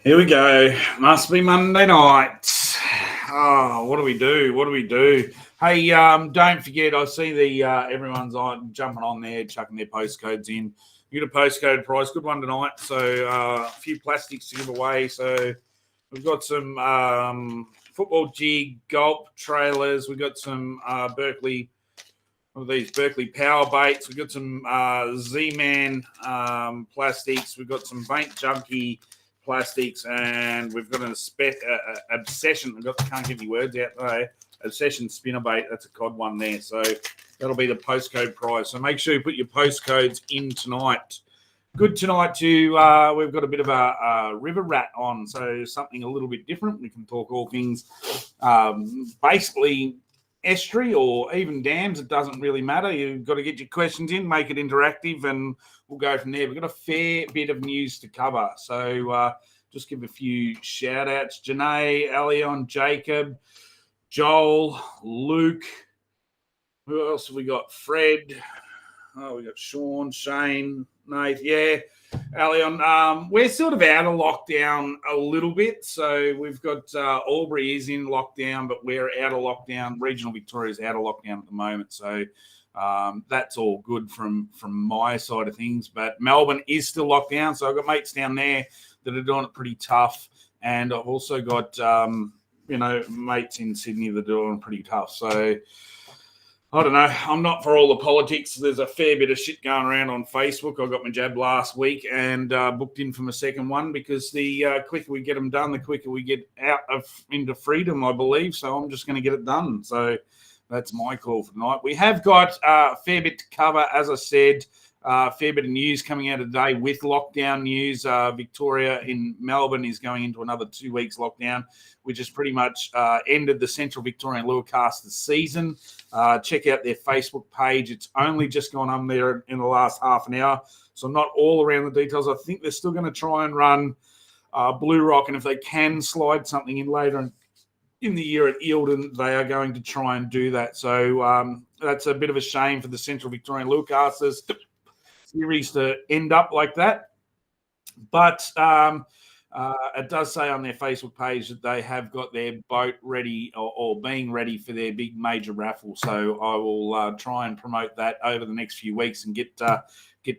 Here we go. Must be Monday night. Oh, what do we do? What do we do? Hey, don't forget. I see the everyone's on jumping on there, chucking their postcodes in. You get a postcode prize, good one tonight. So a few plastics to give away. So we've got some football jig, gulp trailers. We've got some Berkeley. What are these Berkeley power baits? We've got some Z-Man plastics. We've got some Paint Junkie plastics, and we've got an obsession. Can't get any words out though. Obsession spinnerbait. That's a cod one there. So that'll be the postcode prize. So make sure you put your postcodes in tonight. Good tonight too. We've got a bit of a river rat on, so something a little bit different. We can talk all things, basically estuary or even dams. It doesn't really matter. You've got to get your questions in, make it interactive, and we'll go from there. We've got a fair bit of news to cover. So just give a few shout outs. Janae, Elion, Jacob, Joel, Luke. Who else have we got? Fred. Oh, we got Sean, Shane, Nate. Yeah. Elion, we're sort of out of lockdown a little bit. So we've got Albury is in lockdown, but we're out of lockdown. Regional Victoria is out of lockdown at the moment. So that's all good from my side of things. But Melbourne is still locked down. So I've got mates down there that are doing it pretty tough. And I've also got, mates in Sydney that are doing it pretty tough. So I don't know. I'm not for all the politics. There's a fair bit of shit going around on Facebook. I got my jab last week and booked in for my second one because the quicker we get them done, the quicker we get into freedom, I believe. So I'm just going to get it done. So that's my call for tonight. We have got a fair bit to cover, as I said. A fair bit of news coming out today with lockdown news. Victoria in Melbourne is going into another 2 weeks lockdown, which has pretty much ended the Central Victorian Leucasters season. Check out their Facebook page. It's only just gone on there in the last half an hour, so I'm not all around the details. I think they're still going to try and run Blue Rock, and if they can slide something in later in the year at Eildon, they are going to try and do that. So that's a bit of a shame for the Central Victorian Leucasters series to end up like that. But it does say on their Facebook page that they have got their boat ready or being ready for their big major raffle. So I will try and promote that over the next few weeks and get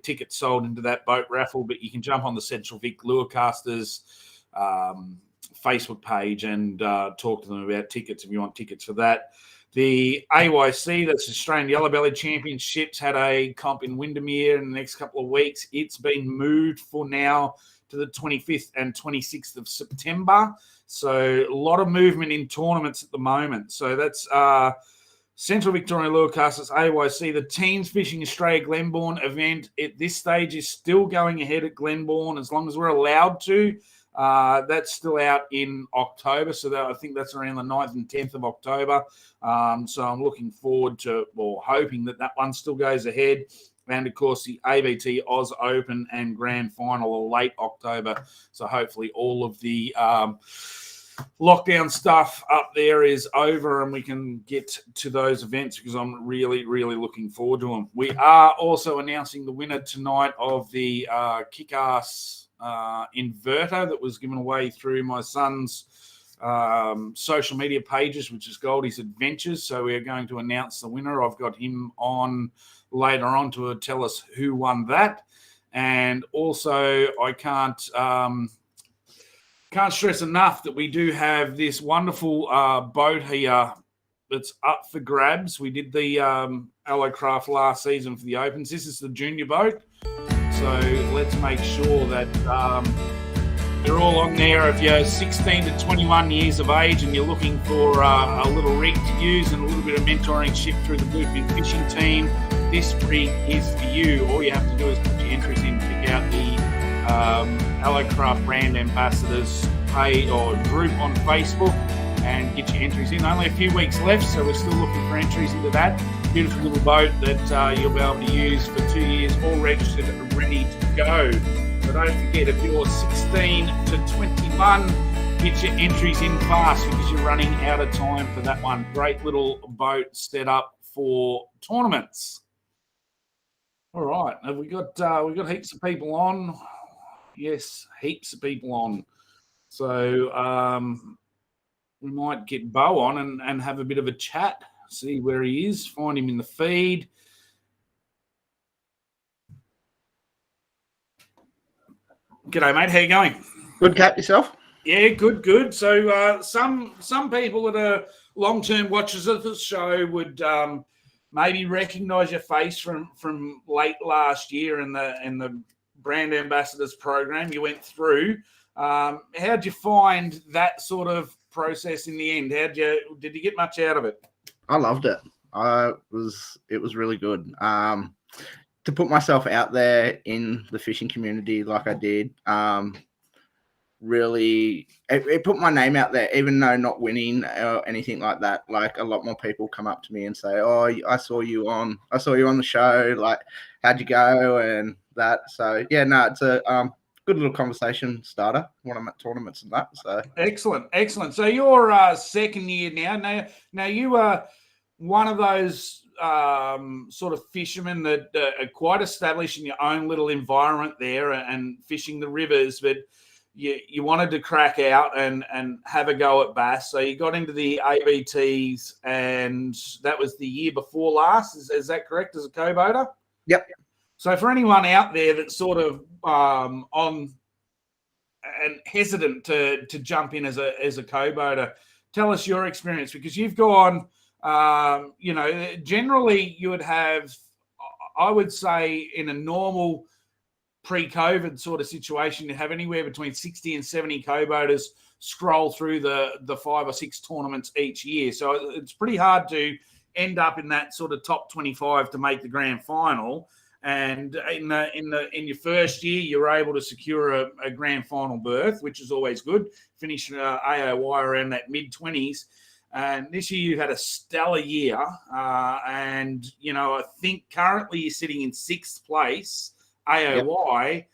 tickets sold into that boat raffle. But you can jump on the Central Vic Leucasters Facebook page and talk to them about tickets if you want tickets for that. The AYC, that's Australian Yellowbelly Championships, had a comp in Windermere in the next couple of weeks. It's been moved for now to the 25th and 26th of September. So a lot of movement in tournaments at the moment. So that's Central Victorian Leucasters, AYC. The Teens Fishing Australia Glenbourne event at this stage is still going ahead at Glenbourne as long as we're allowed to. That's still out in October, so I think that's around the 9th and 10th of October. So I'm looking forward to, or hoping that one still goes ahead. And, of course, the ABT Oz Open and Grand Final are late October. So hopefully all of the lockdown stuff up there is over and we can get to those events because I'm really, really looking forward to them. We are also announcing the winner tonight of the Kick-Ass inverter that was given away through my son's social media pages, which is Goldie's Adventures. So we are going to announce the winner. I've got him on later on to tell us who won that. And also I can't stress enough that we do have this wonderful boat here that's up for grabs. We did the Allocraft last season for the Opens. This is the junior boat. So let's make sure that you're all on there. If you're 16 to 21 years of age and you're looking for a little rig to use and a little bit of mentoring ship through the Bluefin Fishing team, this rig is for you. All you have to do is put your entries in, pick out the Allocraft Brand Ambassadors page or group on Facebook and get your entries in. Only a few weeks left, so we're still looking for entries into that. Beautiful little boat that you'll be able to use for 2 years, all registered and ready to go. So don't forget, if you're 16 to 21, get your entries in fast because you're running out of time for that one. Great little boat set up for tournaments. All right, we've got heaps of people on. Yes, heaps of people on. So we might get Bo on and have a bit of a chat, see where he is, find him in the feed. G'day, mate. How you going? Good, Cap, yourself? Yeah, good. So some people that are long-term watchers of the show would maybe recognise your face from late last year in the brand ambassadors program you went through. How'd you find that sort of process in the end? Did you get much out of it? I loved it. It was really good. To put myself out there in the fishing community like I did, really, it put my name out there, even though not winning or anything like that. Like, a lot more people come up to me and say, "Oh, I saw you on the show. Like, how'd you go?" and that. So yeah, no, it's a good little conversation starter when I'm at tournaments and that. So excellent. So you're second year now. Now you are one of those sort of fishermen that are quite established in your own little environment there and fishing the rivers, but you wanted to crack out and have a go at bass. So you got into the ABTs, and that was the year before last. Is that correct, as a co-boater? Yep. So for anyone out there that's sort of on and hesitant to jump in as a co-boater, tell us your experience, because you've gone, generally you would have, I would say, in a normal pre-COVID sort of situation, you have anywhere between 60 and 70 co-boaters scroll through the 5 or 6 tournaments each year. So it's pretty hard to end up in that sort of top 25 to make the grand final. And in your first year, you're able to secure a grand final berth, which is always good. Finish AOY around that mid-20s. And this year you had a stellar year. And, I think currently you're sitting in 6th place, AOY. Yep.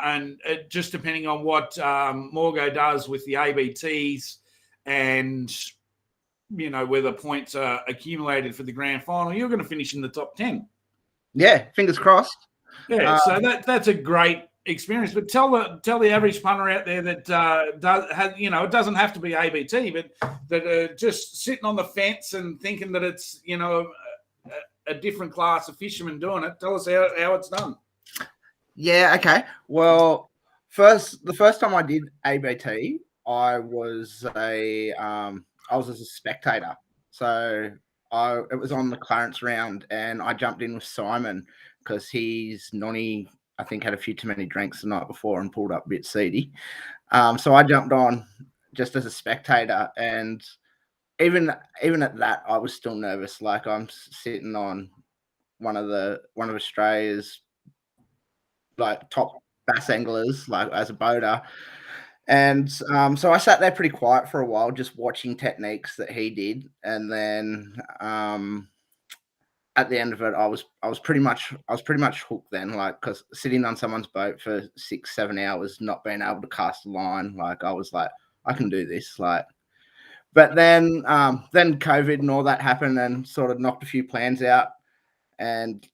And just depending on what Morgo does with the ABTs and, where the points are accumulated for the grand final, you're going to finish in the top 10. Yeah, fingers crossed. Yeah, so that's a great experience. But tell the average punter out there that it doesn't have to be ABT, but that just sitting on the fence and thinking that it's a different class of fishermen doing it. Tell us how it's done. Yeah. Okay. Well, the first time I did ABT, I was as a spectator. So it was on the Clarence round, and I jumped in with Simon because his nonny, I think, had a few too many drinks the night before and pulled up a bit seedy. So I jumped on just as a spectator, and even at that, I was still nervous. Like, I'm sitting on one of Australia's like top bass anglers, like, as a boater. And so I sat there pretty quiet for a while, just watching techniques that he did, and then at the end of it, I was pretty much hooked then, like, because sitting on someone's boat for 6-7 hours, not being able to cast a line, like, I was like, I can do this, like. But then COVID and all that happened and sort of knocked a few plans out, and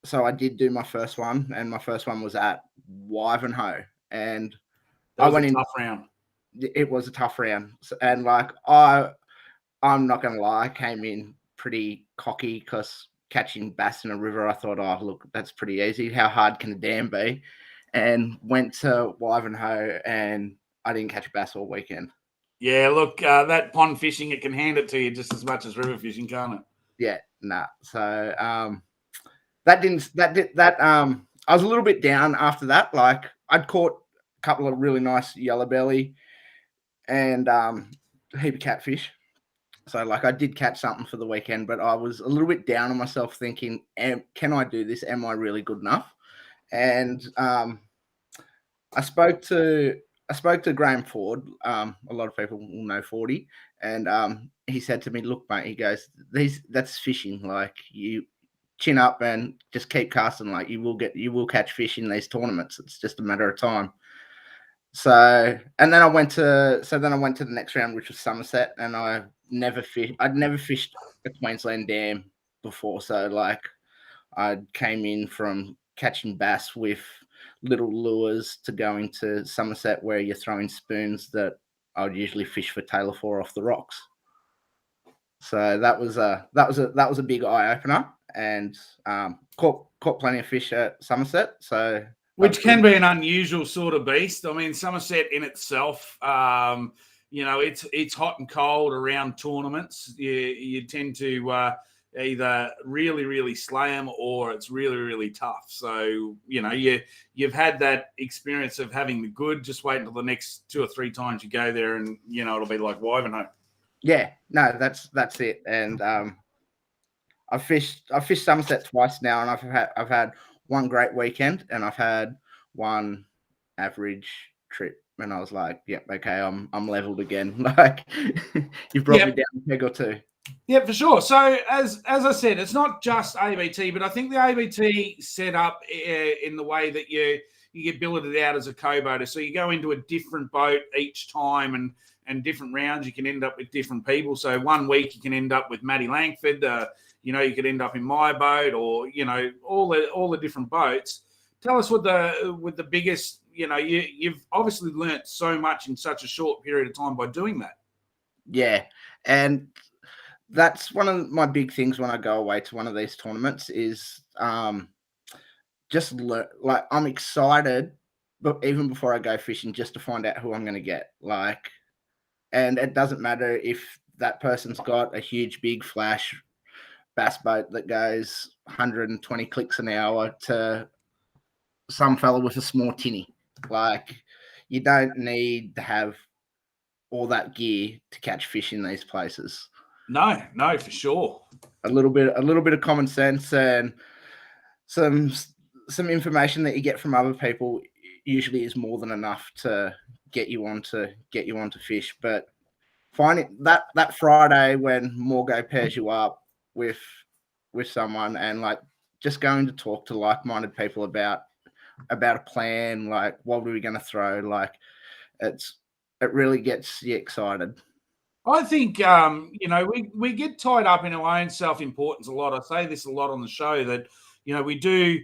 so I did do my first one, and my first one was at Wivenhoe, and that was a tough round. It was a tough round, and like I'm not gonna lie, I came in pretty cocky because catching bass in a river, I thought, oh look, that's pretty easy. How hard can a dam be? And went to Wivenhoe, and I didn't catch bass all weekend. Yeah, look, that pond fishing, it can hand it to you just as much as river fishing, can't it? Yeah, nah. So I was a little bit down after that. Like, I'd caught a couple of really nice yellow belly and a heap of catfish. So, like, I did catch something for the weekend, but I was a little bit down on myself, thinking, can I do this? Am I really good enough? And I spoke to Graham Ford. A lot of people will know Fordy, and he said to me, "Look, mate," he goes, that's fishing. Like, you chin up and just keep casting. Like, you will catch fish in these tournaments. It's just a matter of time." So, and then I went to the next round, which was Somerset, and I'd never fished a Queensland dam before. So, like, I came in from catching bass with little lures to go into Somerset where you're throwing spoons that I would usually fish for tailor for off the rocks. So that was a big eye opener, and caught plenty of fish at Somerset. So which can be an unusual sort of beast. I mean, Somerset in itself, it's hot and cold around tournaments. You tend to either really, really slay them or it's really, really tough. So, you've had that experience of having the good. Just wait until the next 2 or 3 times you go there and, it'll be like Wivenhoe. Yeah, no, that's it. And I've fished Somerset twice now, and I've had one great weekend, and I've had one average trip, and I was like, "Yep, okay, I'm leveled again." Like you've brought me down a peg or two. Yeah, for sure. So as I said, it's not just ABT, but I think the ABT set up in the way that you get billeted out as a co-boater. So you go into a different boat each time, and different rounds you can end up with different people. So one week you can end up with Matty Langford. You could end up in my boat, or all the different boats. Tell us what the biggest. You've obviously learnt so much in such a short period of time by doing that. Yeah, and that's one of my big things when I go away to one of these tournaments is just learn. Like I'm excited, but even before I go fishing, just to find out who I'm going to get. Like, and it doesn't matter if that person's got a huge, big flash bass boat that goes 120 clicks an hour to some fella with a small tinny. Like, you don't need to have all that gear to catch fish in these places. No, for sure. A little bit of common sense and some information that you get from other people usually is more than enough to get you on to fish. But finding that Friday when Morgo pairs you up with someone and like just going to talk to like-minded people about a plan, like what are we going to throw, like it really gets you excited. I think we get tied up in our own self-importance a lot. I say this a lot on the show that we do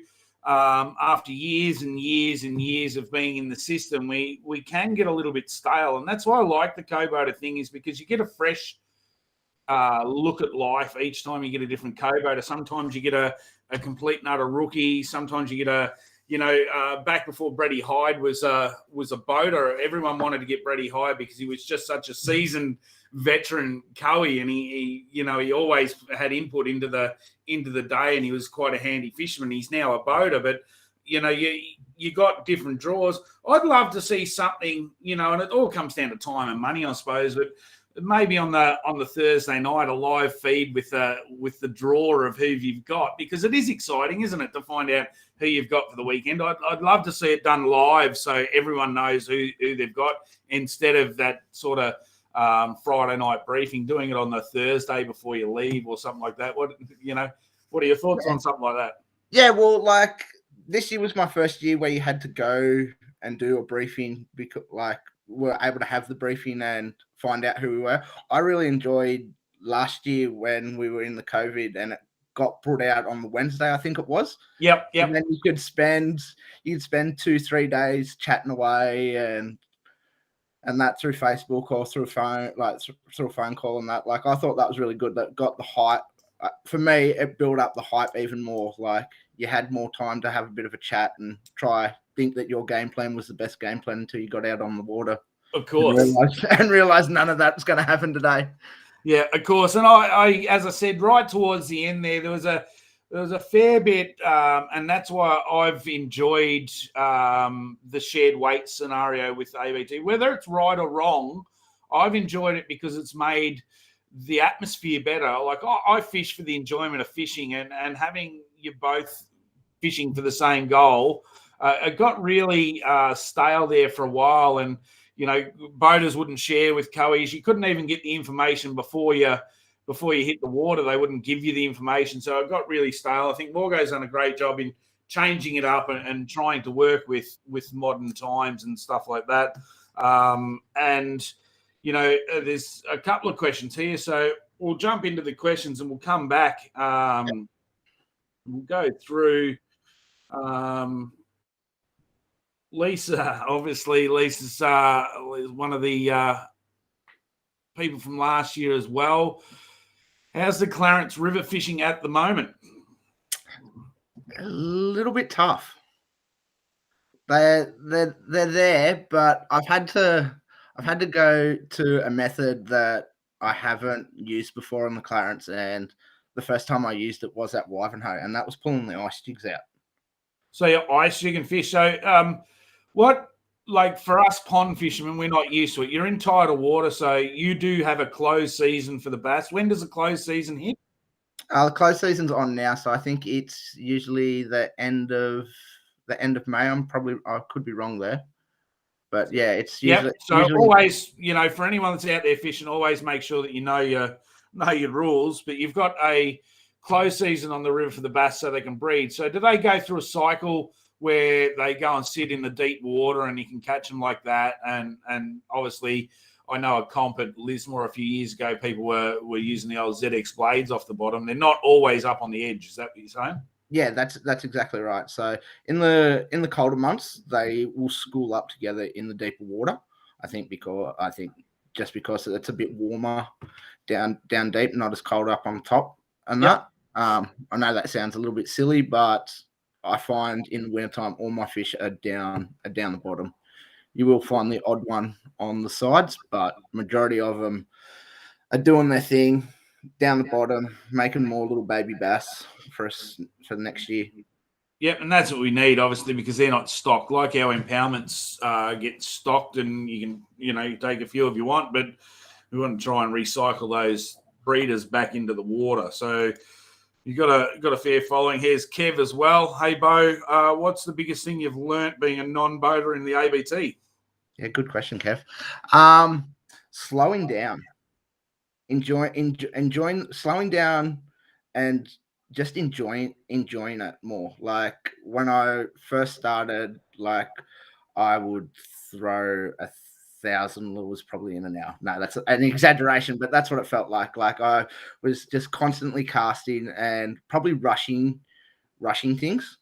after years and years and years of being in the system, we can get a little bit stale, and that's why I like the co-boater thing, is because you get a fresh look at life each time you get a different co-boater. Sometimes you get a complete and utter rookie. Sometimes you get back before Brady Hyde was a boater, everyone wanted to get Brady Hyde because he was just such a seasoned veteran cowie, and he always had input into the day, and he was quite a handy fisherman. He's now a boater, but you got different draws. I'd love to see something, and it all comes down to time and money, I suppose, but maybe on the Thursday night, a live feed with the draw of who you've got, because it is exciting, isn't it, to find out who you've got for the weekend. I'd love to see it done live so everyone knows who they've got, instead of that sort of Friday night briefing, doing it on the Thursday before you leave or something like that. What are your thoughts on something like that? Yeah, well, like this year was my first year where you had to go and do a briefing, because like we're able to have the briefing and find out who we were. I really enjoyed last year when we were in the COVID and it got brought out on the Wednesday, I think it was. Yep. And then you'd spend 2-3 days chatting away and that through Facebook or through phone, like through a phone call and that. Like I thought that was really good. That got the hype. For me, it built up the hype even more. Like you had more time to have a bit of a chat and think that your game plan was the best game plan until you got out on the water. Of course. And realized none of that's going to happen today. Yeah, of course. And I, as I said, right towards the end there was a fair bit, and that's why I've enjoyed the shared weight scenario with ABT. Whether it's right or wrong, I've enjoyed it because it's made the atmosphere better. Like I fish for the enjoyment of fishing, and having you both fishing for the same goal, it got really stale there for a while, and boaters wouldn't share with coeys. You couldn't even get the information before you hit the water. They wouldn't give you the information, so it got really stale. I think Morgo's done a great job in changing it up and trying to work with modern times and stuff like that. And there's a couple of questions here, so we'll jump into the questions and we'll come back. We'll go through. Lisa, obviously, Lisa's one of the people from last year as well. How's the Clarence River fishing at the moment? A little bit tough. They're there, but I've had to go to a method that I haven't used before on the Clarence, and the first time I used it was at Wivenhoe, and that was pulling the ice jigs out. So you're ice jigging fish. So what, like for us pond fishermen, we're not used to it. You're in tidal water, so you do have a closed season for the bass. When does the closed season hit? The closed season's on now, so I think it's usually the end of May. I could be wrong there, but yeah, it's usually. So usually, always, for anyone that's out there fishing, always make sure that you know your rules. But you've got a closed season on the river for the bass so they can breed. So do they go through a cycle where they go and sit in the deep water and you can catch them like that? And obviously, I know a comp at Lismore a few years ago, people were using the old ZX blades off the bottom. They're not always up on the edge. Is that what you're saying? Yeah, that's exactly right. So in the colder months, they will school up together in the deeper water. I think just because it's a bit warmer down deep, not as cold up on top. And that I know that sounds a little bit silly, but I find in the wintertime all my fish are down the bottom. You will find the odd one on the sides, but majority of them are doing their thing down the bottom, making more little baby bass for us for the next year. Yep, and that's what we need, obviously, because they're not stocked. Like our impoundments get stocked, and you can, you take a few if you want, but we want to try and recycle those breeders back into the water. So you got a fair following. Here's Kev as well. Hey, Bo, what's the biggest thing you've learnt being a non-boater in the ABT? Yeah, good question, Kev. Slowing down, enjoying slowing down, and just enjoying it more. Like when I first started, like I would throw 1,000 lures probably in an hour. No, that's an exaggeration, but that's what it felt like. Like I was just constantly casting and probably rushing things.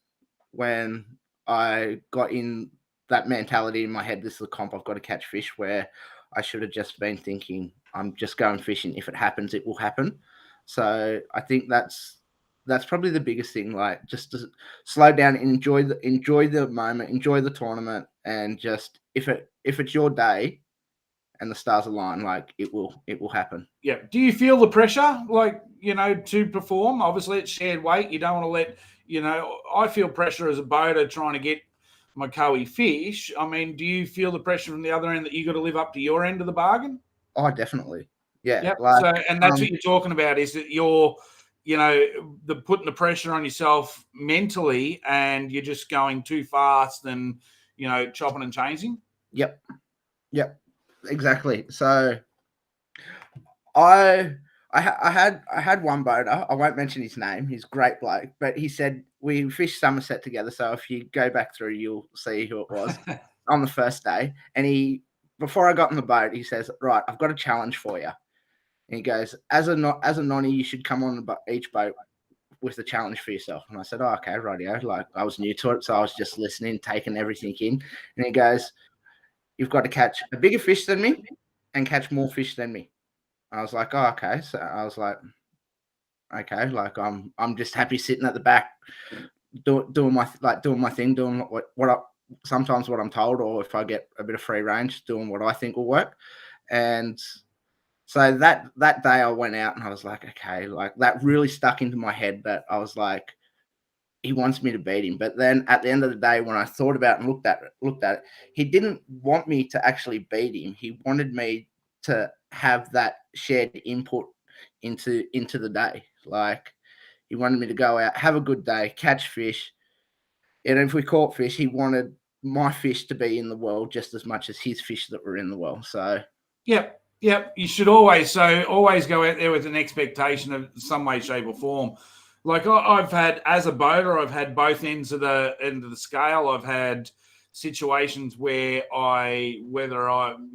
When I got in that mentality in my head, this is a comp, I've got to catch fish, where I should have just been thinking, I'm just going fishing. If it happens, it will happen. So I think that's probably the biggest thing. Like just to slow down, enjoy the moment, enjoy the tournament, and just if it's your day and the stars align, like it will happen. Yeah. Do you feel the pressure, like, to perform? Obviously, it's shared weight. You don't want to let, I feel pressure as a boater trying to get my Cowie fish. I mean, do you feel the pressure from the other end that you got to live up to your end of the bargain? Oh, definitely. Yeah. Yep. Like, so, and that's what you're talking about, is that you're, the putting the pressure on yourself mentally, and you're just going too fast and, chopping and changing. Yep. Exactly. So I had one boater. I won't mention his name. He's a great bloke, but he said we fished Somerset together. So if you go back through, you'll see who it was on the first day. And before I got in the boat, he says, "Right, I've got a challenge for you." And he goes, "As a nonny, you should come on each boat with a challenge for yourself." And I said, "Oh, okay, rightio." Like I was new to it, so I was just listening, taking everything in. And he goes, "You've got to catch a bigger fish than me and catch more fish than me." I was like, "Oh, okay." So I was like, "Okay." Like I'm just happy sitting at the back, doing my thing, doing sometimes what I'm told, or if I get a bit of free range, doing what I think will work. And so that day I went out and I was like, okay, like that really stuck into my head, that I was like, he wants me to beat him. But then at the end of the day, when I thought about it and looked at it, he didn't want me to actually beat him. He wanted me to have that shared input into the day. Like he wanted me to go out, have a good day, catch fish. And if we caught fish, he wanted my fish to be in the world just as much as his fish that were in the world. So Yep. You should always go out there with an expectation of some way, shape, or form. Like I've had, as a boater, I've had both ends of the scale. I've had situations where whether I'm,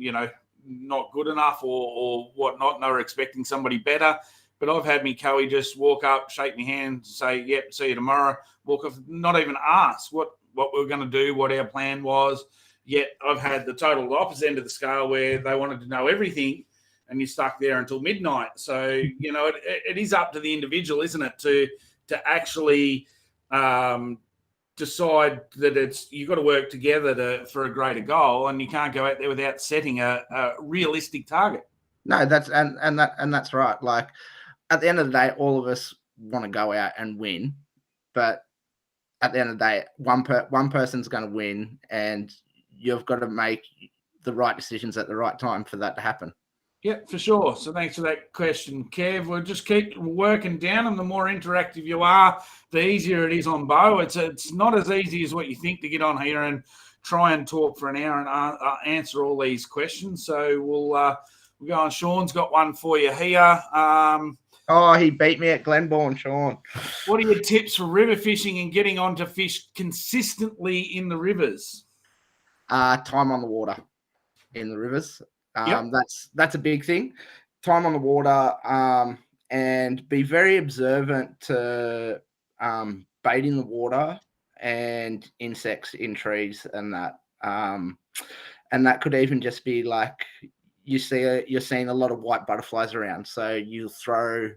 not good enough or whatnot, and they were expecting somebody better. But I've had me Cowie just walk up, shake my hand, say, "Yep, see you tomorrow," walk off, not even ask, what what we were going to do, what our plan was. Yet I've had the total opposite end of the scale where they wanted to know everything, and you're stuck there until midnight. So, you know, it is up to the individual, isn't it, to actually decide that you've got to work together for a greater goal, and you can't go out there without setting a realistic target. No, that's that's right. Like, at the end of the day, all of us want to go out and win, but at the end of the day, one person's going to win, and you've got to make the right decisions at the right time for that to happen. Yeah, for sure. So thanks for that question, Kev. We'll just keep working down, and the more interactive you are, the easier it is on Bo. It's not as easy as what you think to get on here and try and talk for an hour and answer all these questions. So we'll go on. Sean's got one for you here. He beat me at Glenbourne, Sean. What are your tips for river fishing and getting on to fish consistently in the rivers? Time on the water in the rivers. Yep. That's a big thing. Time on the water, and be very observant to bait in the water and insects in trees and that. And that could even just be like you're seeing a lot of white butterflies around, so you throw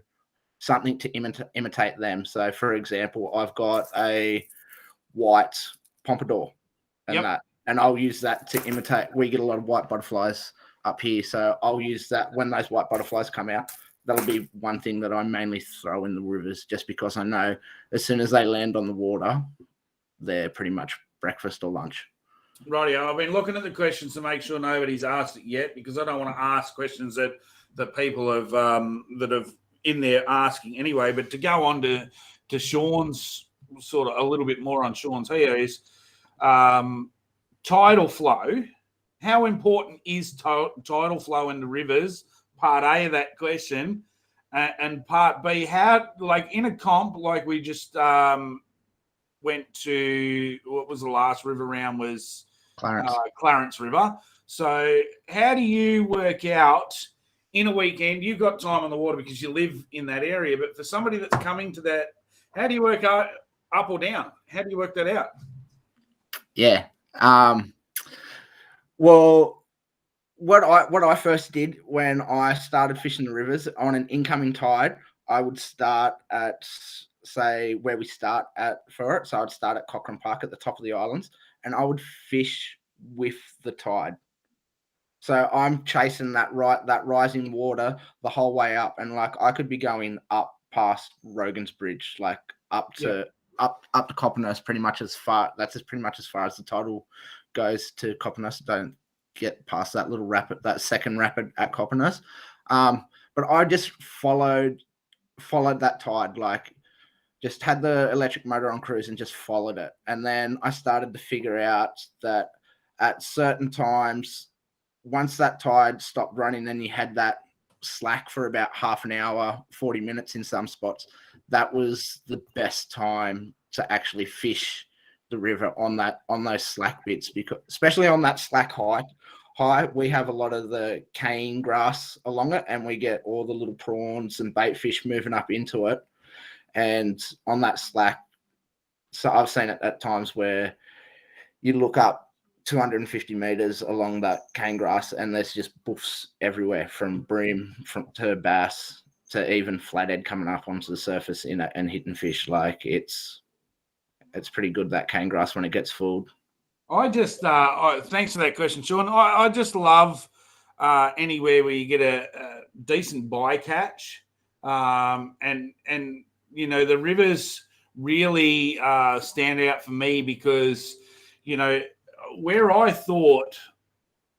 something to imitate them. So, for example, I've got a white pompadour and that, and I'll use that to imitate. We get a lot of white butterflies up here, so I'll use that when those white butterflies come out. That'll be one thing that I mainly throw in the rivers, just because I know as soon as they land on the water, they're pretty much breakfast or lunch. Rightio. I've been looking at the questions to make sure nobody's asked it yet, because I don't want to ask questions that people have that have in there asking anyway. But to go on to Sean's, sort of a little bit more on Sean's here, is tidal flow. How important is tidal flow in the rivers? Part A of that question. And part B, how, like in a comp, like we just went to, what was the last river round, was Clarence River. So how do you work out in a weekend? You've got time on the water because you live in that area, but for somebody that's coming to that, how do you work out up or down? How do you work that out? Yeah. Well, what I first did when I started fishing the rivers on an incoming tide, I would start at, say, where we start at for it. So I'd start at Cochrane Park at the top of the islands, and I would fish with the tide. So I'm chasing that rising water the whole way up, and like I could be going up past Rogan's Bridge, like up to Coppernoose, pretty much as far. That's pretty much as far as the tidal goes to Coppernoose. Don't get past that little rapid, that second rapid at Coppernoose. But I just followed that tide, like just had the electric motor on cruise and just followed it. And then I started to figure out that at certain times, once that tide stopped running, then you had that slack for about half an hour, 40 minutes in some spots. That was the best time to actually fish the river on those slack bits, because especially on that slack high, we have a lot of the cane grass along it, and we get all the little prawns and bait fish moving up into it. And on that slack, so I've seen it at times where you look up 250 meters along that cane grass, and there's just boofs everywhere, from bream to bass to even flathead coming up onto the surface in it and hitting fish. Like it's pretty good, that cane grass, when it gets full. I just thanks for that question, Sean. I just love anywhere where you get a decent bycatch, and you know, the rivers really stand out for me because, you know, where I thought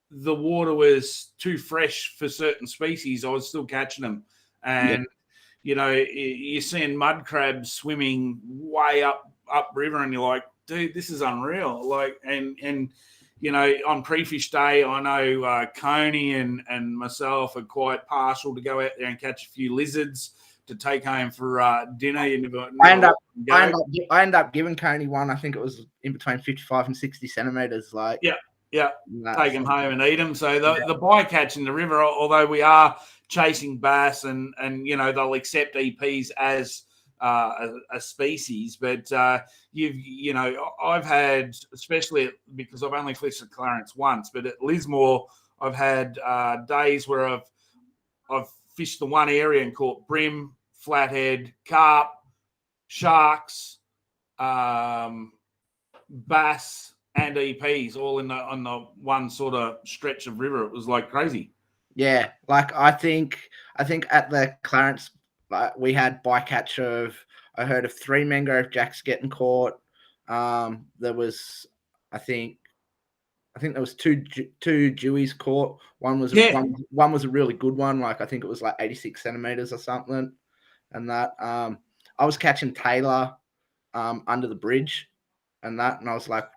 the water was too fresh for certain species, I was still catching them. And, you know, you're seeing mud crabs swimming way upriver, and you're like, dude, this is unreal. Like, and you know, on pre-fish day, I know Coney and myself are quite partial to go out there and catch a few lizards to take home for dinner. I end up giving Coney one. I think it was in between 55 and 60 centimeters. Like, take them home and eat them. So the bycatch in the river, although we are chasing bass, and you know, they'll accept EPs as a species, but I've had, especially because I've only fished at Clarence once, but at Lismore I've had days where I've fished the one area and caught brim, flathead, carp, sharks, bass, and EPs all on the one sort of stretch of river. It was like crazy. Yeah, like I think at the Clarence, we had bycatch of, I heard of 3 mangrove jacks getting caught. There was, I think there was two dewies caught. One was one was a really good one. Like I think it was like 86 centimeters or something. And that I was catching Taylor under the bridge, and I was like,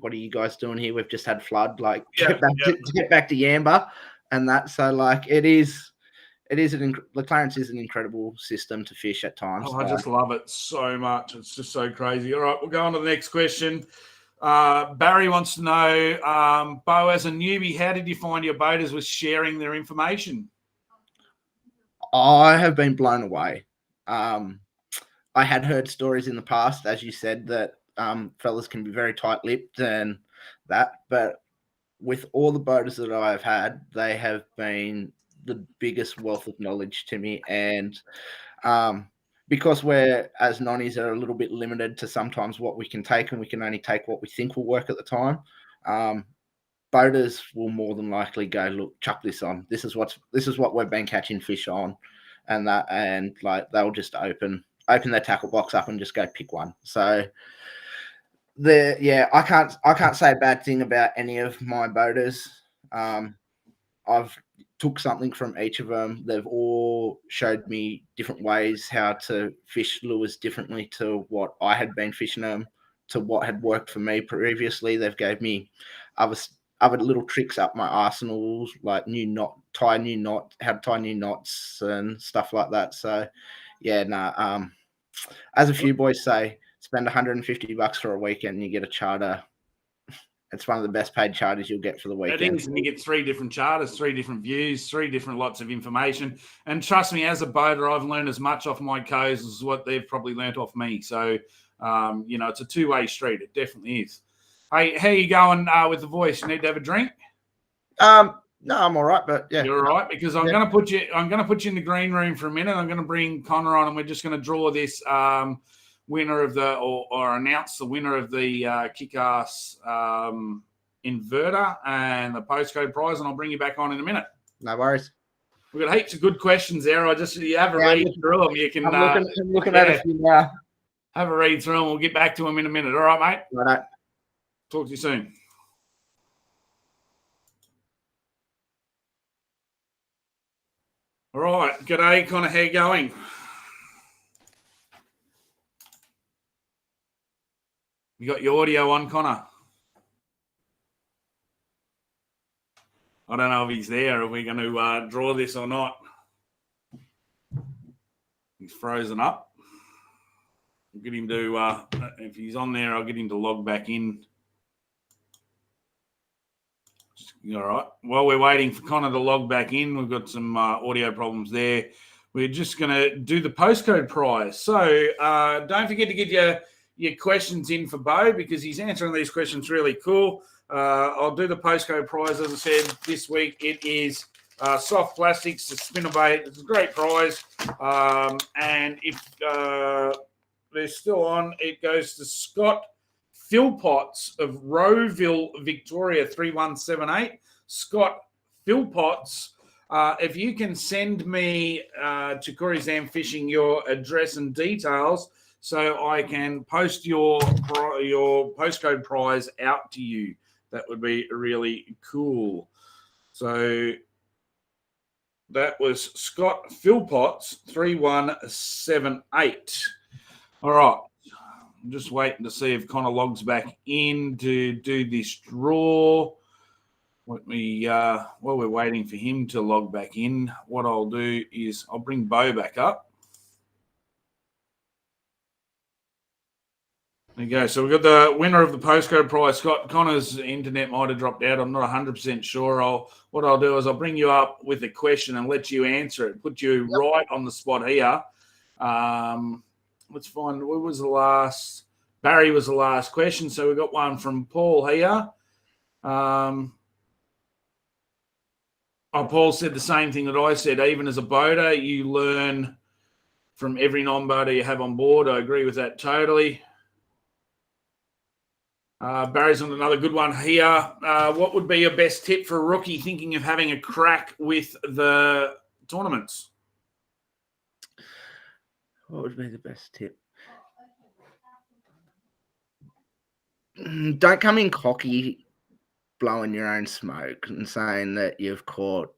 what are you guys doing here? We've just had flood. Like get back to Yamba, and that. So like the Clarence is an incredible system to fish at times. Oh, I just love it so much. It's just so crazy. All right, we'll go on to the next question. Barry wants to know, Bo, as a newbie, how did you find your boaters with sharing their information? I have been blown away. I had heard stories in the past, as you said, that fellas can be very tight-lipped and that, but with all the boaters that I've had, they have been the biggest wealth of knowledge to me. And because we're, as nonnies, are a little bit limited to sometimes what we can take, and we can only take what we think will work at the time, boaters will more than likely go, look, chuck this on. This is what we've been catching fish on, and that, and like they'll just open their tackle box up and just go pick one. So I can't say a bad thing about any of my boaters. I've took something from each of them. They've all showed me different ways how to fish lures differently to what I had been fishing them, to what had worked for me previously. They've gave me other little tricks up my arsenals, like how to tie new knots and stuff like that. So as a few boys say, spend $150 for a weekend and you get a charter. It's one of the best paid charters you'll get for the weekend. It is, and you get 3 different charters, 3 different views, 3 different lots of information. And trust me, as a boater, I've learned as much off my co's as what they've probably learnt off me. So, it's a two-way street. It definitely is. Hey, how you going with the voice? You need to have a drink? No, I'm all right, but yeah. You're all right, because I'm going to put you in the green room for a minute. I'm going to bring Connor on, and we're just going to draw this winner of the, or announce the winner of the Kick-Ass inverter and the postcode prize, and I'll bring you back on in a minute. No worries. We've got heaps of good questions there. You have a read through them. You can. I'm looking at a few now. Have a read through them. We'll get back to them in a minute. All right, mate. Right. Talk to you soon. All right. G'day, Connor. How you going? You got your audio on, Connor? I don't know if he's there, if we're going to draw this or not. He's frozen up. I'll get him to, if he's on there, I'll get him to log back in. All right. While we're waiting for Connor to log back in, we've got some audio problems there. We're just going to do the postcode prize. So don't forget to get your questions in for Bo, because he's answering these questions really cool. I'll do the postcode prize. As I said, this week it is soft plastics, a spinnerbait. It's a great prize. And if they're still on, it goes to Scott Philpotts of Rowville, Victoria, 3178. Scott Philpotts, if you can send me to Corey Zam Fishing your address and details, so I can post your postcode prize out to you. That would be really cool. So that was Scott Philpotts, 3178. All right. I'm just waiting to see if Connor logs back in to do this draw. While we're waiting for him to log back in, what I'll do is I'll bring Bo back up. There you go. So we've got the winner of the postcode prize. Scott, Connor's internet might have dropped out. I'm not 100% sure. What I'll do is I'll bring you up with a question and let you answer it. Put you right on the spot here. let's find what was the last. Barry was the last question, so we got one from Paul here. Paul said the same thing that I said. Even as a boater, you learn from every non-boater you have on board. I agree with that totally. Barry's on another good one here. What would be your best tip for a rookie thinking of having a crack with the tournaments? What would be the best tip? Don't come in cocky, blowing your own smoke and saying that you've caught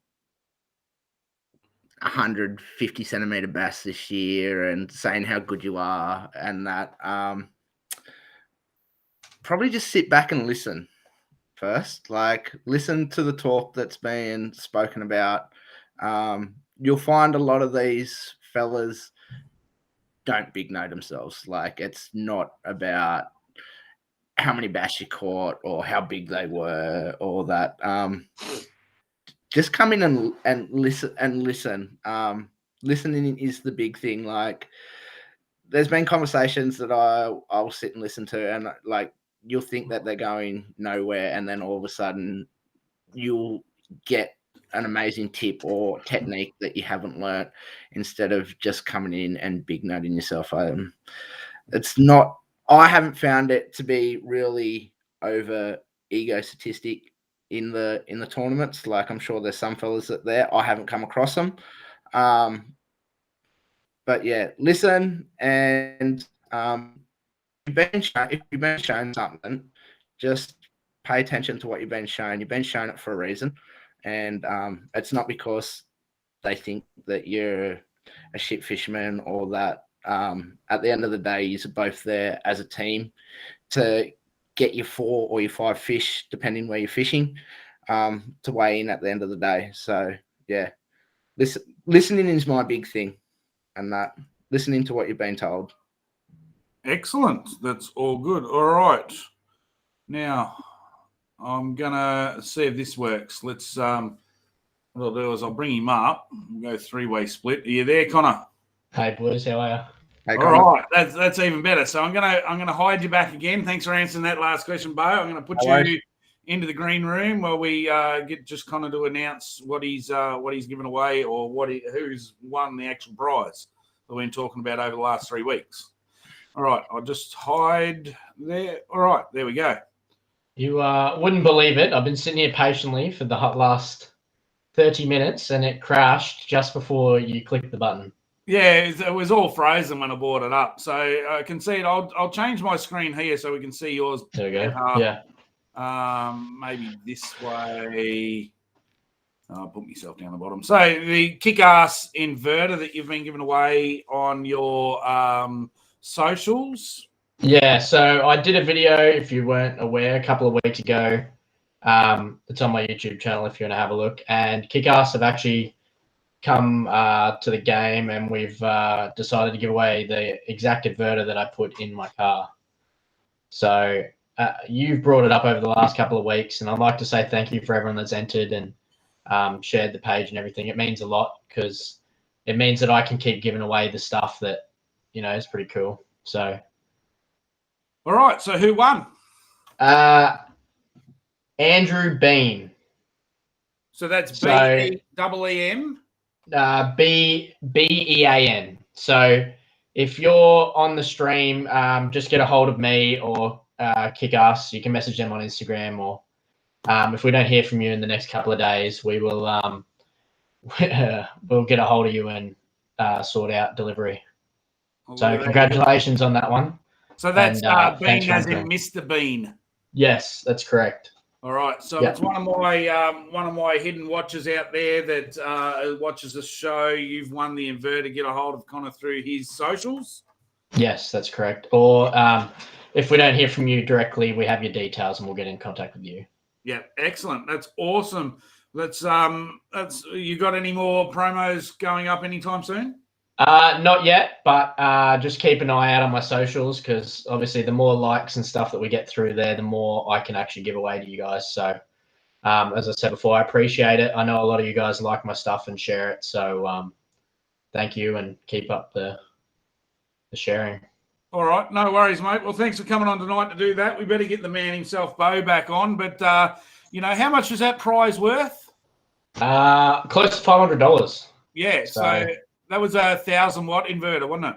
150 centimeter bass this year and saying how good you are and that. Probably just sit back and listen first. Like, listen to the talk that's being spoken about. You'll find a lot of these fellas don't big note themselves. Like, it's not about how many bass you caught or how big they were or that. Just come in and listen. Listening is the big thing. Like, there's been conversations that I'll sit and listen to, and like, you'll think that they're going nowhere, and then all of a sudden you'll get an amazing tip or technique that you haven't learnt, instead of just coming in and big noting yourself. It's not. I haven't found it to be really over egotistic in the tournaments. Like, I'm sure there's some fellas that there. I haven't come across them. But yeah, listen, and if you've been shown something, just pay attention to what you've been shown. You've been shown it for a reason, and it's not because they think that you're a shit fisherman or that. At the end of the day, you're both there as a team to get your 4 or your 5 fish, depending where you're fishing, to weigh in at the end of the day. So yeah, listening is my big thing, and that listening to what you're being told. Excellent. That's all good. All right. Now, I'm going to see if this works. Let's, what I'll do is I'll bring him up. We'll go 3-way split. Are you there, Connor? Hey, boys. How are you? Hey, all right. That's even better. So I'm gonna hide you back again. Thanks for answering that last question, Bo. I'm going to put you into the green room while we get just Connor to announce what he's given away or who's won the actual prize that we've been talking about over the last 3 weeks. All right, I'll just hide there. All right, there we go. You wouldn't believe it. I've been sitting here patiently for the last 30 minutes, and it crashed just before you clicked the button. Yeah, it was all frozen when I brought it up. So I can see it. I'll change my screen here so we can see yours. There we go. Yeah. Maybe this way. I'll put myself down the bottom. So the kick-ass inverter that you've been giving away on your socials. Yeah, so I did a video, if you weren't aware, a couple of weeks ago. It's on my YouTube channel if you want to have a look. And Kick-Ass have actually come to the game, and we've decided to give away the exact inverter that I put in my car. So you've brought it up over the last couple of weeks, and I'd like to say thank you for everyone that's entered and shared the page and everything. It means a lot because it means that I can keep giving away the stuff that, is pretty cool. So. All right. So who won? Andrew Bean. So that's B-E-E-M? B-E-A-N. So if you're on the stream, just get a hold of me or Kick-Ass. You can message them on Instagram, or if we don't hear from you in the next couple of days, we will we'll get a hold of you and sort out delivery. So congratulations on that one. So that's Bean as in Mr. Bean. Yes, that's correct. All right, so it's one of my hidden watchers out there that watches the show. You've won the inverter. Get a hold of Connor through his socials. Yes, that's correct. Or if we don't hear from you directly, we have your details and we'll get in contact with you. Yeah, excellent. That's awesome. That's you got any more promos going up anytime soon? Not yet, but just keep an eye out on my socials, because obviously the more likes and stuff that we get through there, the more I can actually give away to you guys. So as I said before, I appreciate it. I know a lot of you guys like my stuff and share it. So thank you, and keep up the the sharing. All right, no worries, mate. Well, thanks for coming on tonight to do that. We better get the man himself, Bo, back on. But, how much was that prize worth? Close to $500. Yeah, so that was a 1,000-watt inverter, wasn't it?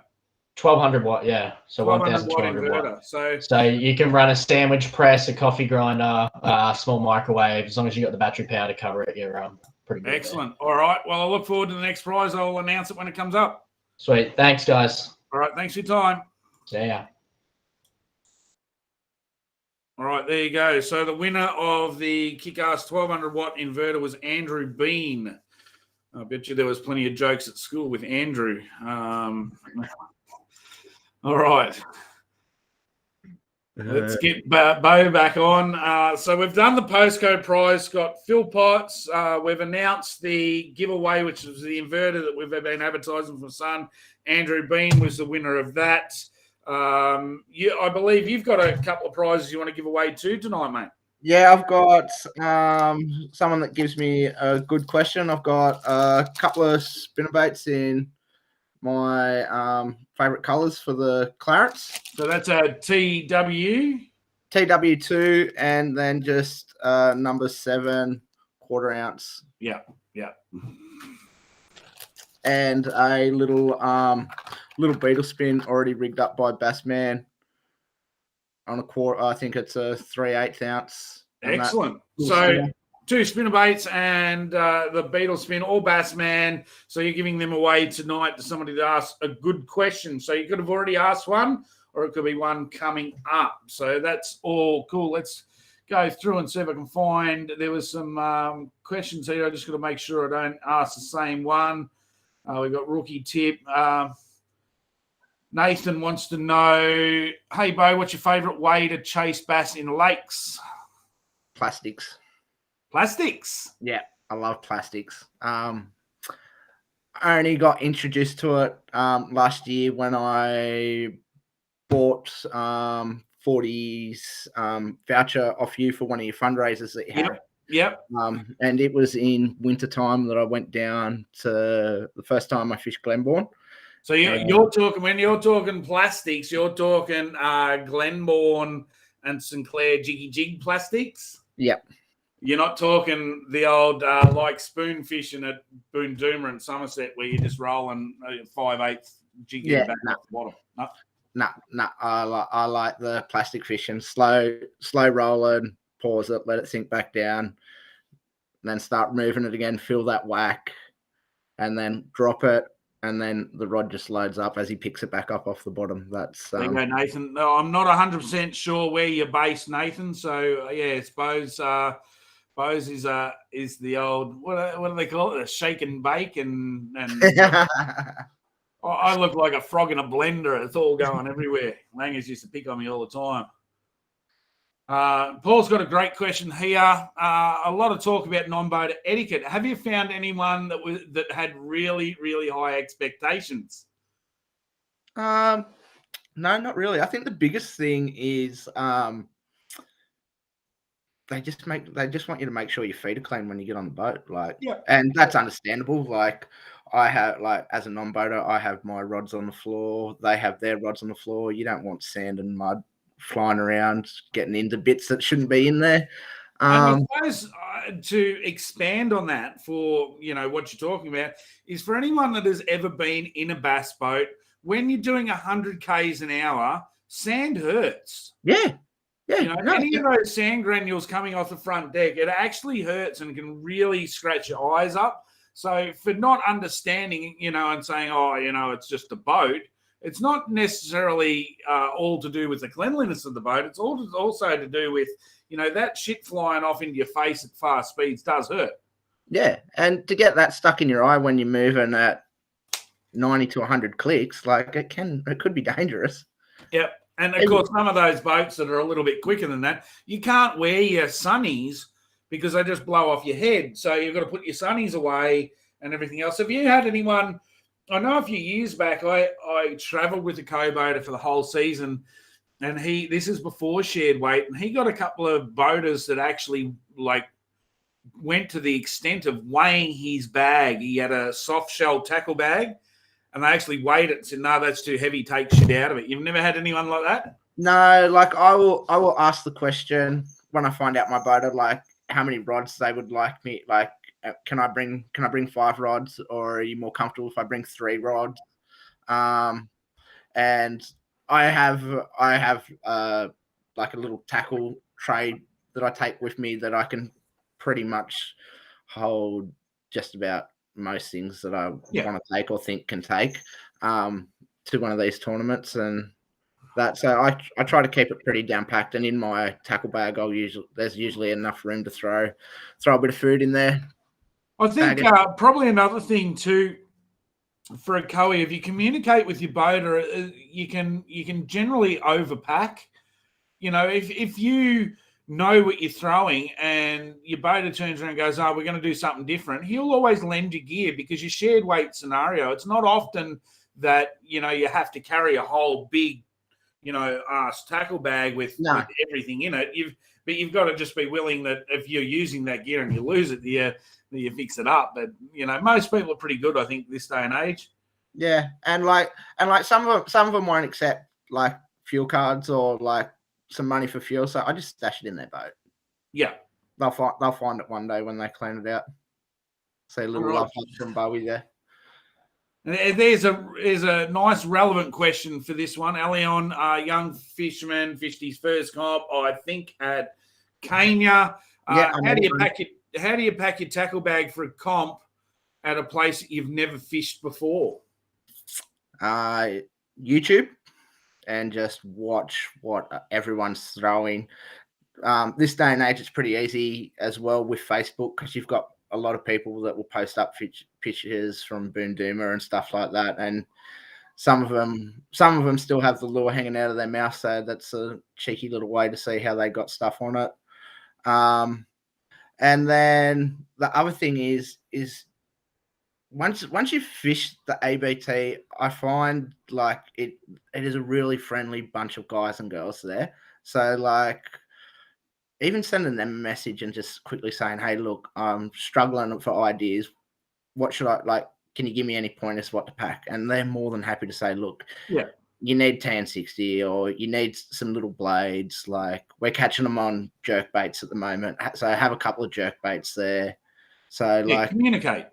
1,200 watt, yeah. So 1,200 watt. So you can run a sandwich press, a coffee grinder, a small microwave. As long as you got the battery power to cover it, you're pretty good. Excellent. There. All right. Well, I look forward to the next prize. I'll announce it when it comes up. Sweet. Thanks, guys. All right. Thanks for your time. See ya. All right, there you go. So the winner of the Kick-Ass 1,200-watt inverter was Andrew Bean. I bet you there was plenty of jokes at school with Andrew. All right. Let's get Bo back on. So we've done the postcode prize. Got Phil Potts. We've announced the giveaway, which is the inverter that we've been advertising for Sun. Andrew Bean was the winner of that. I believe you've got a couple of prizes you want to give away too tonight, mate. Yeah, I've got someone that gives me a good question. I've got a couple of spinnerbaits in my favourite colours for the Clarets. So that's a TW2, and then just number 7 1/4 ounce. Yeah. And a little beetle spin already rigged up by Bassman on a quarter. I think it's a 3/8 ounce. Excellent. So 2 spinnerbaits and the beetle spin, all Bassman. So you're giving them away tonight to somebody to ask a good question. So you could have already asked one, or it could be one coming up. So that's all cool. Let's go through and see if I can find. There was some questions here. I just got to make sure I don't ask the same one. We've got rookie tip. Nathan wants to know, hey, Bo, what's your favourite way to chase bass in lakes? Plastics. Plastics? Yeah, I love plastics. I only got introduced to it last year when I bought 40's voucher off you for one of your fundraisers that you had. Yep. And it was in winter time that I went down to the first time I fished Glenbourne. So you're talking, when you're talking plastics, you're talking Glenbourne and Sinclair Jiggy Jig plastics? Yep. You're not talking the old like spoon fishing at Boondooma and Somerset where you're just rolling 5/8 jiggy back off the bottom. No. I like the plastic fishing. Slow rolling, pause it, let it sink back down, and then start moving it again, fill that whack, and then drop it, and then the rod just loads up as he picks it back up off the bottom. That's there you go, Nathan. No, I'm not 100% sure where you're based, Nathan. So yeah, Bose is the old what do they call it? A shake and bake and I look like a frog in a blender. It's all going everywhere. Langers used to pick on me all the time. Paul's got a great question here. A lot of talk about non-boater etiquette. Have you found anyone that had really, really high expectations? No, not really. I think the biggest thing is they just want you to make sure your feet are clean when you get on the boat. And that's understandable. Like I have, as a non-boater, I have my rods on the floor. They have their rods on the floor. You don't want sand and mud flying around, getting into bits that shouldn't be in there. I suppose to expand on that for, what you're talking about is for anyone that has ever been in a bass boat, when you're doing 100 Ks an hour, sand hurts. Yeah. Any of those sand granules coming off the front deck, it actually hurts and can really scratch your eyes up. So for not understanding, and saying, it's just a boat, it's not necessarily all to do with the cleanliness of the boat. It's also to do with, that shit flying off into your face at fast speeds does hurt. Yeah, and to get that stuck in your eye when you're moving at 90 to 100 clicks, it could be dangerous. Yep. And of course, some of those boats that are a little bit quicker than that, you can't wear your sunnies because they just blow off your head. So you've got to put your sunnies away and everything else. Have you had anyone? I know a few years back, I travelled with a co-boater for the whole season, and this is before shared weight, and he got a couple of boaters that actually went to the extent of weighing his bag. He had a soft shell tackle bag, and they actually weighed it and said, no, that's too heavy, take shit out of it. You've never had anyone like that? No, like I will ask the question when I find out my boater, like how many rods they would like me. Like, can I bring 5 rods, or are you more comfortable if I bring 3 rods? And I have like a little tackle tray that I take with me that I can pretty much hold just about most things that I want to take or think can take to one of these tournaments. And that, so I try to keep it pretty down packed, and in my tackle bag there's usually enough room to throw a bit of food in there. I think probably another thing too for a Cowie, if you communicate with your boater, you can generally overpack. You know, if you know what you're throwing and your boater turns around and goes, oh, we're going to do something different, he'll always lend you gear, because your shared weight scenario, it's not often that, you know, you have to carry a whole big, you know, tackle bag with everything in it. But you've got to just be willing that if you're using that gear and you lose it, you fix it up. But, you know, most people are pretty good, I think, this day and age. Yeah, and like some of them won't accept like fuel cards or like some money for fuel, so I just stash it in their boat. Yeah, they'll find it one day when they clean it out. So a little love from Bowie there. There's a nice relevant question for this one. Elion, young fisherman, fished his first comp, I think, at Kenya. How do you pack your tackle bag for a comp at a place that you've never fished before? YouTube, and just watch what everyone's throwing. This day and age, it's pretty easy as well with Facebook, because you've got a lot of people that will post up pictures from Boondoomer and stuff like that, and some of them still have the lure hanging out of their mouth, so that's a cheeky little way to see how they got stuff on it. And then the other thing is once you fish the ABT, I find like it is a really friendly bunch of guys and girls there. So like, even sending them a message and just quickly saying, hey, look, I'm struggling for ideas. What should I like? Can you give me any pointers what to pack? And they're more than happy to say, look, you need tan 60, or you need some little blades. Like, we're catching them on jerk baits at the moment, so I have a couple of jerk baits there. So like, communicate.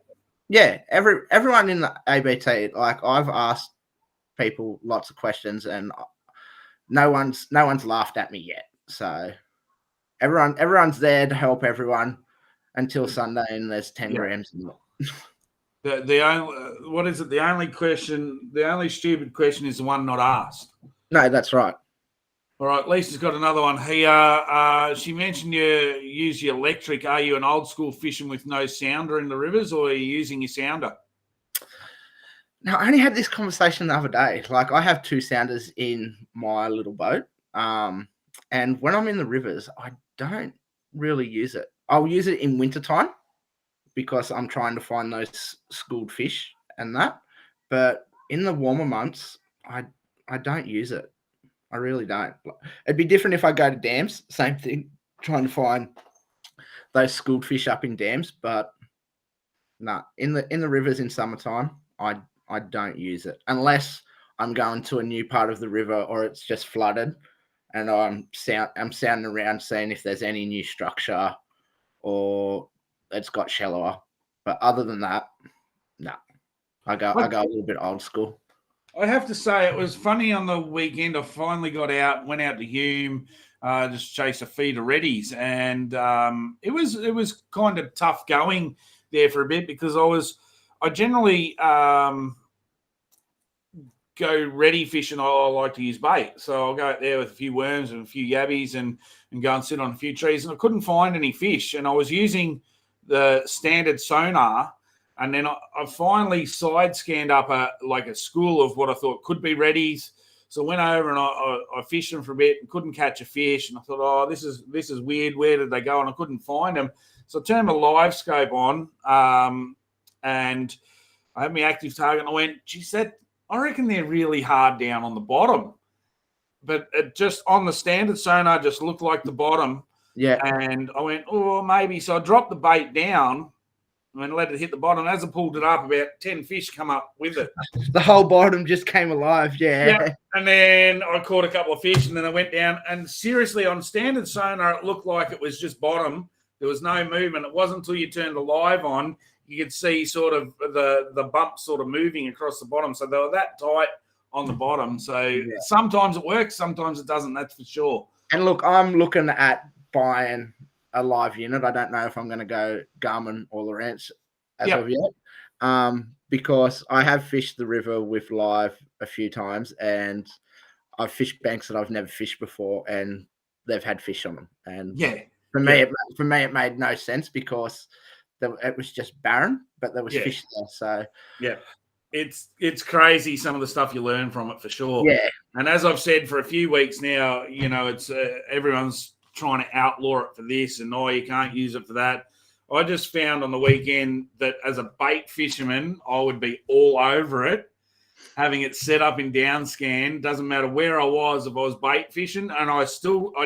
Yeah, everyone in the ABT, like, I've asked people lots of questions, and no one's laughed at me yet. So everyone's there to help everyone until Sunday, and there's 10 grams in it. The only what is it? The only stupid question is the one not asked. No, that's right. All right, Lisa's got another one here. She mentioned you use your electric. Are you an old school fishing with no sounder in the rivers, or are you using your sounder? Now, I only had this conversation the other day. Like, I have 2 sounders in my little boat. And when I'm in the rivers, I don't really use it. I'll use it in wintertime because I'm trying to find those schooled fish and that. But in the warmer months, I don't use it. I really don't. It'd be different if I go to dams. Same thing, trying to find those schooled fish up in dams. But no, in the rivers in summertime, I don't use it unless I'm going to a new part of the river or it's just flooded, and I'm sounding around seeing if there's any new structure or it's got shallower. But other than that, no. I go a little bit old school. I have to say, it was funny on the weekend. I finally went out to Hume, just chase a feed of reddies, and it was kind of tough going there for a bit, because I generally go reddy fishing. I like to use bait, so I'll go out there with a few worms and a few yabbies and go and sit on a few trees, and I couldn't find any fish, and I was using the standard sonar. And then I finally side scanned up a school of what I thought could be reddies. So I went over and I fished them for a bit and couldn't catch a fish. And I thought, oh, this is weird. Where did they go? And I couldn't find them. So I turned my live scope on and I had my active target. And I went, geez, I reckon they're really hard down on the bottom. But it just on the standard sonar just looked like the bottom. Yeah. And I went, oh, maybe. So I dropped the bait down. and let it hit the bottom. As I pulled it up, about 10 fish come up with it. The whole bottom just came alive. Yeah. And then I caught a couple of fish, and then I went down. And seriously, on standard sonar, it looked like it was just bottom. There was no movement. It wasn't until you turned the live on, you could see sort of the bumps sort of moving across the bottom. So they were that tight on the bottom. So sometimes it works, sometimes it doesn't. That's for sure. And look, I'm looking at buying a live unit. I don't know if I'm going to go Garmin or Lowrance as of yet, because I have fished the river with live a few times, and I've fished banks that I've never fished before, and they've had fish on them. And for me, it made no sense because it was just barren, but there was fish there. So it's crazy some of the stuff you learn from it for sure. Yeah. And as I've said for a few weeks now, you know, it's everyone's trying to outlaw it for this, and you can't use it for that. I just found on the weekend that as a bait fisherman, I would be all over it, having it set up in downscan. Doesn't matter where I was, if I was bait fishing, and I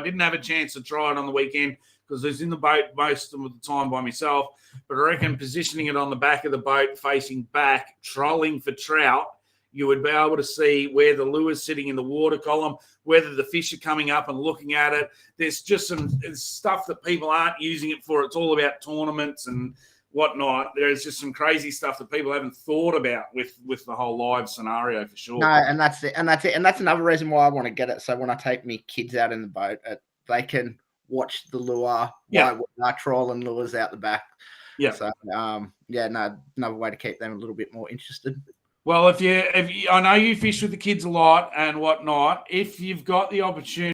didn't have a chance to try it on the weekend because I was in the boat most of the time by myself. But I reckon positioning it on the back of the boat, facing back, trolling for trout, you would be able to see where the lure's sitting in the water column, whether the fish are coming up and looking at it. There's just some stuff that people aren't using it for. It's all about tournaments and whatnot. There's just some crazy stuff that people haven't thought about with the whole live scenario for sure. No, and that's it. And that's another reason why I want to get it. So when I take me kids out in the boat, they can watch the lure while I trawl and lures out the back. Yeah. So another way to keep them a little bit more interested. Well, if you, I know you fish with the kids a lot and whatnot. If you've got the opportunity